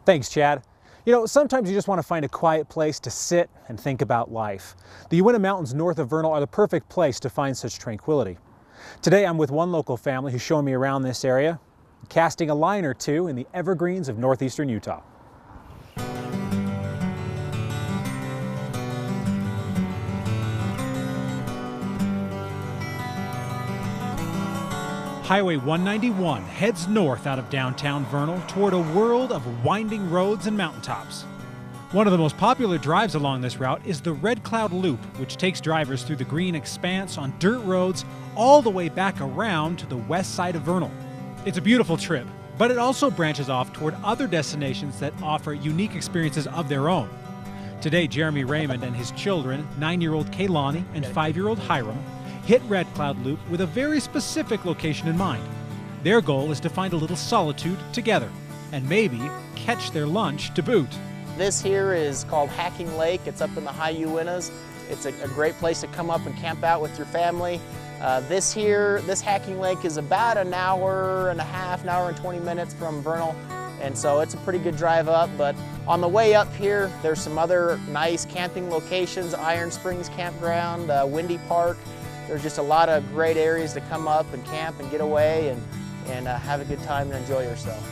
Thanks, Chad. You know, sometimes you just want to find a quiet place to sit and think about life. The Uintah Mountains north of Vernal are the perfect place to find such tranquility. Today I'm with one local family who's showing me around this area, casting a line or two in the evergreens of northeastern Utah. Highway 191 heads north out of downtown Vernal toward a world of winding roads and mountaintops. One of the most popular drives along this route is the Red Cloud Loop, which takes drivers through the green expanse on dirt roads all the way back around to the west side of Vernal. It's a beautiful trip, but it also branches off toward other destinations that offer unique experiences of their own. Today, Jeremy Raymond and his children, 9-year-old Kaylani and 5-year-old Hiram, hit Red Cloud Loop with a very specific location in mind. Their goal is to find a little solitude together and maybe catch their lunch to boot. This here is called Hacking Lake. It's up in the high Uintas. It's a great place to come up and camp out with your family. This Hacking Lake is about an hour and a half, an hour and 20 minutes from Vernal. And so it's a pretty good drive up, but on the way up here, there's some other nice camping locations, Iron Springs Campground, Windy Park. There's just a lot of great areas to come up and camp and get away and have a good time and enjoy yourself.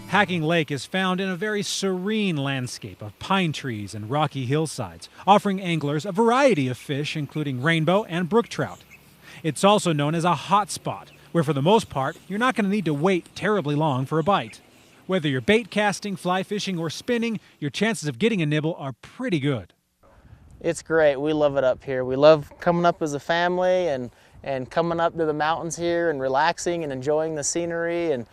Hacking Lake is found in a very serene landscape of pine trees and rocky hillsides, offering anglers a variety of fish, including rainbow and brook trout. It's also known as a hot spot, where for the most part, you're not going to need to wait terribly long for a bite. Whether you're bait casting, fly fishing, or spinning, your chances of getting a nibble are pretty good. It's great. We love it up here. We love coming up as a family and coming up to the mountains here and relaxing and enjoying the scenery and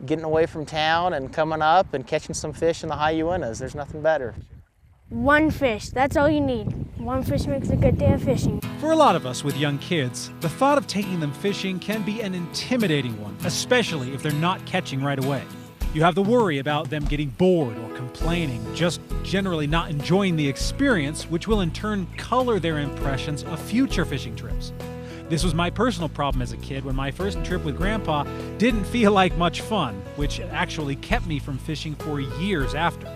getting away from town and coming up and catching some fish in the high Uintas. There's nothing better. One fish, that's all you need. One fish makes a good day of fishing. For a lot of us with young kids, the thought of taking them fishing can be an intimidating one, especially if they're not catching right away. You have the worry about them getting bored or complaining, just generally not enjoying the experience, which will in turn color their impressions of future fishing trips. This was my personal problem as a kid when my first trip with Grandpa didn't feel like much fun, which actually kept me from fishing for years after.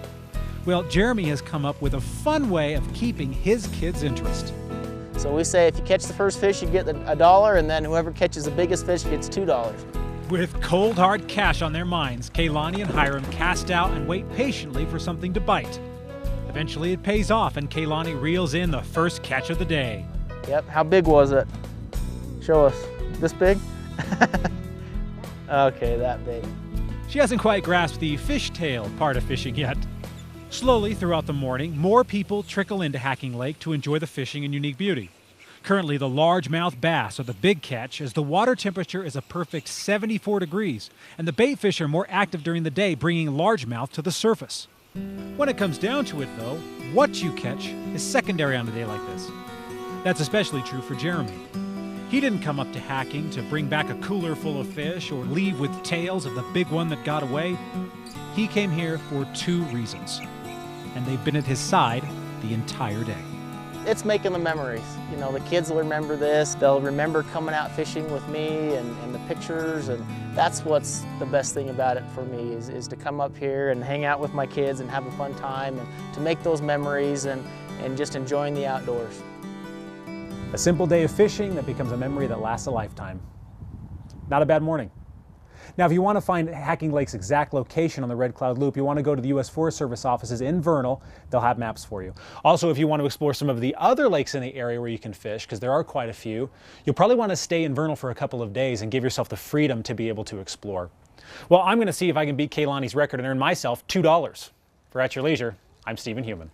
Well, Jeremy has come up with a fun way of keeping his kids' interest. So we say if you catch the first fish, you get $1, and then whoever catches the biggest fish gets $2. With cold hard cash on their minds, Kaylani and Hiram cast out and wait patiently for something to bite. Eventually it pays off and Kaylani reels in the first catch of the day. Yep, how big was it? Show us. This big? Okay, that big. She hasn't quite grasped the fishtail part of fishing yet. Slowly throughout the morning, more people trickle into Hacking Lake to enjoy the fishing and unique beauty. Currently, the largemouth bass are the big catch as the water temperature is a perfect 74 degrees, and the bait fish are more active during the day, bringing largemouth to the surface. When it comes down to it, though, what you catch is secondary on a day like this. That's especially true for Jeremy. He didn't come up to Hacking to bring back a cooler full of fish or leave with tales of the big one that got away. He came here for 2 reasons, and they've been at his side the entire day. It's making the memories. You know, the kids will remember this. They'll remember coming out fishing with me and the pictures, and that's what's the best thing about it for me is to come up here and hang out with my kids and have a fun time and to make those memories and just enjoying the outdoors. A simple day of fishing that becomes a memory that lasts a lifetime. Not a bad morning. Now, if you want to find Hacking Lake's exact location on the Red Cloud Loop, you want to go to the U.S. Forest Service offices in Vernal. They'll have maps for you. Also, if you want to explore some of the other lakes in the area where you can fish, because there are quite a few, you'll probably want to stay in Vernal for a couple of days and give yourself the freedom to be able to explore. Well, I'm going to see if I can beat Kaylani's record and earn myself $2. For At Your Leisure, I'm Stephen Heumann.